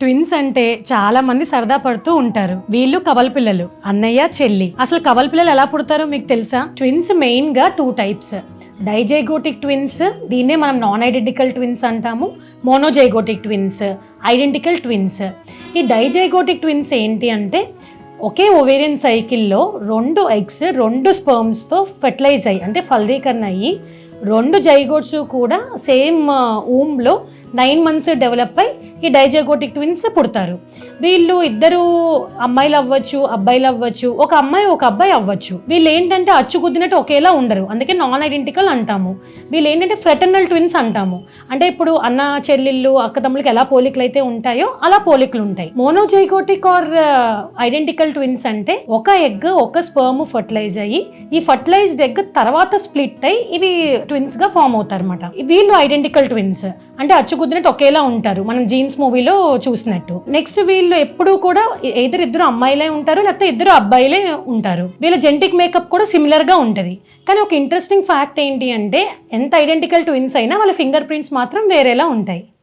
Twins అంటే చాలా మంది సరదా పడుతూ ఉంటారు. వీళ్ళు కవల పిల్లలు, అన్నయ్య చెల్లి. అసలు కవల పిల్లలు ఎలా పుడతారో మీకు తెలుసా? ట్విన్స్ మెయిన్ గా 2 టైప్స్. డైజైగోటిక్ ట్విన్స్, దీన్నే మనం నాన్ ఐడెంటికల్ ట్విన్స్ అంటాము. Monozygotic twins, identical twins. ఈ డైజైగోటిక్ ట్విన్స్ ఏంటి అంటే ఒకే ఓవేరియన్ సైకిల్లో 2 ఎగ్స్ 2 స్పర్మ్స్తో ఫెర్టిలైజ్ అయ్యి అంటే ఫలదీకరణ అయ్యి 2 జైగోట్స్ కూడా సేమ్ ఊమ్లో 9 months డెవలప్ అయ్యి ఈ డైజైగోటిక్ ట్విన్స్ పుడతారు. వీళ్ళు ఇద్దరు అమ్మాయిలు అవ్వచ్చు, అబ్బాయిలు అవ్వచ్చు, ఒక అమ్మాయి ఒక అబ్బాయి అవ్వచ్చు. వీళ్ళు ఏంటంటే అచ్చుకుద్దినట్టు ఒకేలా ఉండరు, అందుకే నాన్ ఐడెంటికల్ అంటాము. వీళ్ళు ఏంటంటే ఫ్రెటర్నల్ ట్విన్స్ అంటాము. అంటే ఇప్పుడు అన్న చెల్లెళ్ళు అక్క తమ్ముళ్ళకి ఎలా పోలికలు అయితే ఉంటాయో అలా పోలికలు ఉంటాయి. మోనోజైగోటిక్ ఆర్ ఐడెంటికల్ ట్విన్స్ అంటే ఒక ఎగ్ ఒక స్పర్మ్ ఫర్టిలైజ్ అయ్యి ఈ ఫర్టిలైజ్డ్ ఎగ్ తర్వాత స్ప్లిట్ అయ్యి ఇవి ట్విన్స్ గా ఫామ్ అవుతారు అనమాట. వీళ్ళు ఐడెంటికల్ ట్విన్స్ అంటే అచ్చుకుద్దినట్టు ఒకేలా ఉంటారు, మనం జీన్స్ మూవీలో చూసినట్టు. నెక్స్ట్ వీళ్ళు ఎప్పుడూ కూడా ఇద్దరు అమ్మాయిలే ఉంటారు, లేకపోతే ఇద్దరు అబ్బాయిలే ఉంటారు. వీళ్ళ జెనెటిక్ మేకప్ కూడా సిమిలర్ గా ఉంటది. కానీ ఒక ఇంట్రెస్టింగ్ ఫ్యాక్ట్ ఏంటి అంటే ఎంత ఐడెంటికల్ ట్విన్స్ అయినా వాళ్ళ ఫింగర్ ప్రింట్స్ మాత్రం వేరేలా ఉంటాయి.